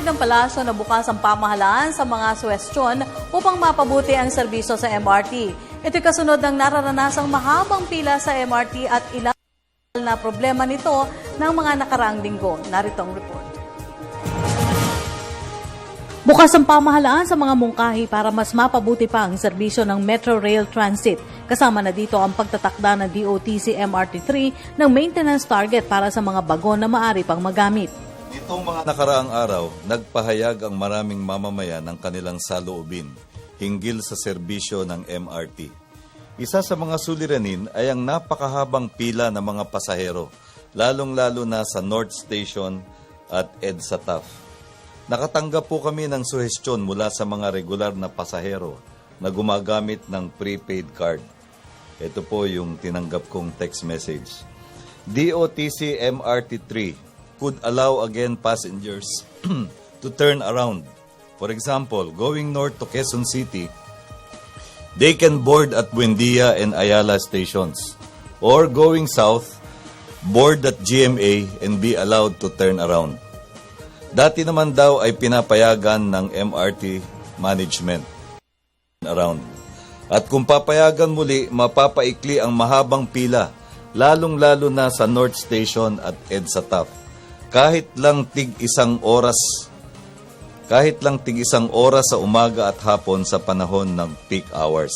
ng palasyo na bukas ang pamahalaan sa mga suwestyon upang mapabuti ang serbisyo sa MRT. Ito'y kasunod ng nararanasang mahabang pila sa MRT at ilang na problema nito ng mga nakaraang linggo. Narito ang report. Bukas ang pamahalaan sa mga mungkahi para mas mapabuti pa ang serbisyo ng Metro Rail Transit. Kasama na dito ang pagtatakda ng DOTC MRT3 ng maintenance target para sa mga bagon na maaari pang magamit. Itong mga nakaraang araw, nagpahayag ang maraming mamamayan ng kanilang saloobin hinggil sa serbisyo ng MRT. Isa sa mga suliranin ay ang napakahabang pila ng mga pasahero, lalong-lalo na sa North Station at EDSA TAF. Nakatanggap po kami ng suhestyon mula sa mga regular na pasahero na gumagamit ng prepaid card. Ito po yung tinanggap kong text message. DOTC MRT3 could allow again passengers to turn around. For example, going north to Quezon City, they can board at Buendia and Ayala stations. Or going south, board at GMA and be allowed to turn around. Dati naman daw ay pinapayagan ng MRT management around. At kung papayagan muli, mapapaikli ang mahabang pila, lalong-lalo na sa North Station at EDSA TAF. Kahit lang tig isang oras sa umaga at hapon sa panahon ng peak hours.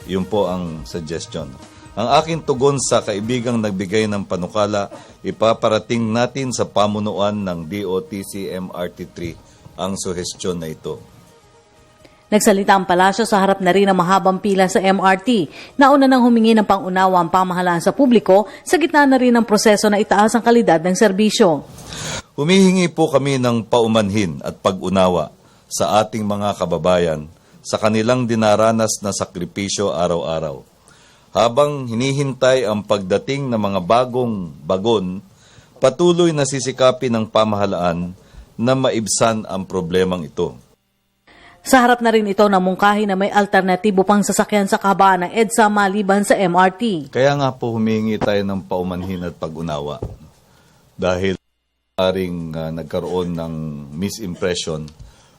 Yun po ang suggestion. Ang aking tugon sa kaibigang nagbigay ng panukala, ipaparating natin sa pamunuan ng DOTC MRT3 ang suhestyon na ito. Nagsalita ang palasyo sa harap na rin ng mahabang pila sa MRT. Nauna nang humingi ng pangunawa ang pamahalaan sa publiko sa gitna na rin ng proseso na itaas ang kalidad ng serbisyo. Humihingi po kami ng paumanhin at pag-unawa sa ating mga kababayan sa kanilang dinaranas na sakripisyo araw-araw. Habang hinihintay ang pagdating ng mga bagong bagon, patuloy na sisikapin ng pamahalaan na maibsan ang problemang ito. Sa harap na rin ito na mungkahi na may alternatibo pang sasakyan sa kahabaan ng EDSA maliban sa MRT. Kaya nga po humingi tayo ng paumanhin at pag-unawa dahil nagkaroon ng misimpression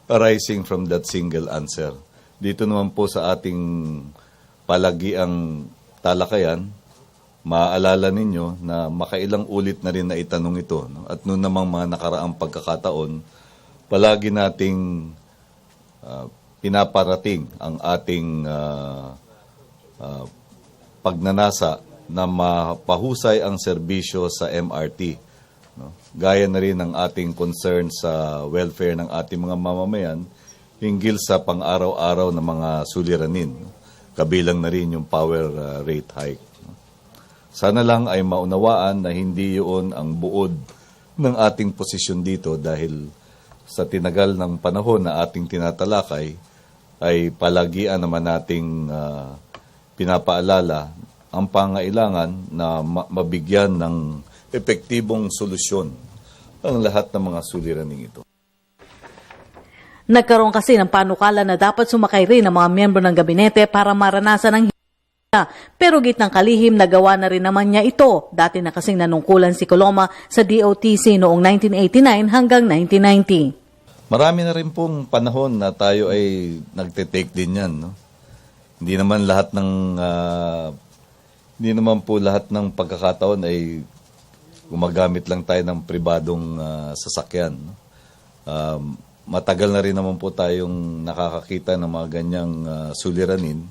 arising from that single answer. Dito naman po sa ating palagiang talakayan, maaalala ninyo na makailang ulit na rin na itanong ito. No? At noon namang mga nakaraang pagkakataon, palagi nating pinaparating ang ating pagnanasa na mapahusay ang serbisyo sa MRT. No? Gaya na rin ng ating concern sa welfare ng ating mga mamamayan hinggil sa pang-araw-araw na mga suliranin. No? Kabilang na rin yung power rate hike. Sana lang ay maunawaan na hindi yun ang buod ng ating posisyon dito dahil sa tinagal ng panahon na ating tinatalakay ay palagian naman nating pinapaalala ang pangailangan na mabigyan ng epektibong solusyon ang lahat ng mga suliraning ito. Nagkaroon kasi ng panukala na dapat sumakay rin ang mga miyembro ng gabinete para maranasan ang pero gitnang kalihim nagawa na rin naman niya ito. Dati na kasing nanungkulan si Coloma sa DOTC noong 1989 hanggang 1990. Marami na rin pong panahon na tayo ay nagte-take din yan. No? Hindi naman po lahat ng pagkakataon ay gumagamit lang tayo ng pribadong sasakyan. No? Matagal na rin naman po tayong nakakakita ng mga ganyang suliranin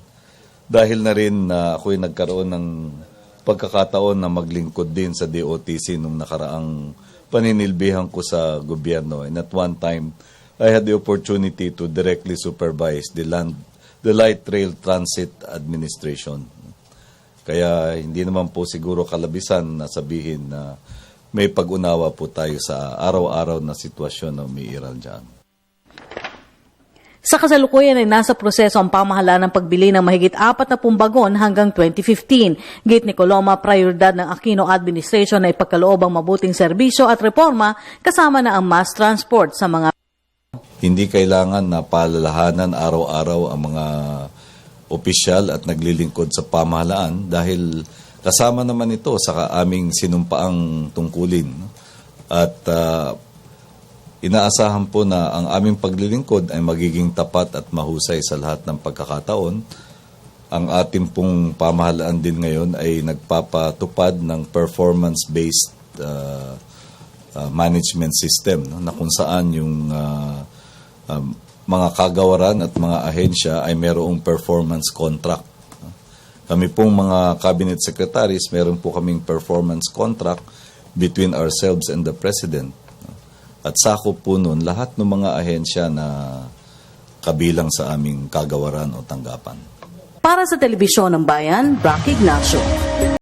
dahil na rin ako'y nagkaroon ng pagkakataon na maglingkod din sa DOTC nung nakaraang paninilbihan ko sa gobyerno. And at one time, I had the opportunity to directly supervise the Light Rail Transit Administration. Kaya hindi naman po siguro kalabisan na sabihin na may pag-unawa po tayo sa araw-araw na sitwasyon na umiiral dyan. Sa kasalukuyan ay nasa proseso ang pamahalaan ng pagbili ng mahigit 40 bagon hanggang 2015. Git ni Coloma, prioridad ng Aquino Administration na ipagkaloob ang mabuting serbisyo at reforma kasama na ang mass transport sa mga. Hindi kailangan na palalahanan araw-araw ang mga opisyal at naglilingkod sa pamahalaan dahil kasama naman ito sa aming sinumpaang tungkulin. At Inaasahan po na ang aming paglilingkod ay magiging tapat at mahusay sa lahat ng pagkakataon. Ang ating pong pamahalaan din ngayon ay nagpapatupad ng performance-based management system, no, na kung saan yung mga kagawaran at mga ahensya ay mayroong performance contract. Kami pong mga cabinet secretaries, meron po kaming performance contract between ourselves and the President. At sakop po nun lahat ng mga ahensya na kabilang sa aming kagawaran o tanggapan. Para sa Telebisyon ng Bayan, Rocky Ignacio.